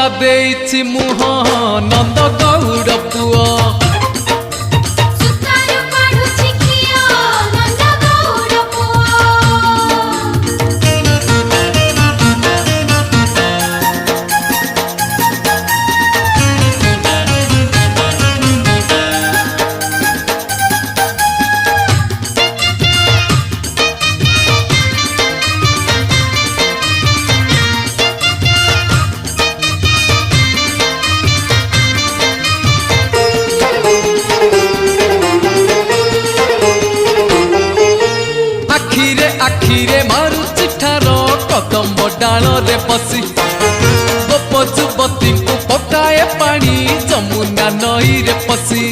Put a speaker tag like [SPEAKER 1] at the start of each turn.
[SPEAKER 1] ମମତା ଦେଇଛି ମୁହଁ ନନ୍ଦ ଗୌଡ଼ ପୁଅ।
[SPEAKER 2] ସୁତାରୁ କାଢୁଛି ଘିଅ ନନ୍ଦ ଗୌଡ଼ ପୁଅ।
[SPEAKER 1] ଆଖିରେ ମାରୁଛି ଠାର କଦମ୍ବ ଡାଳରେ ବସି ଗୋପ ଯୁବତୀଙ୍କୁ ପକାଏ ପାଣି ଯମୁନା ନଈରେ ପଶି।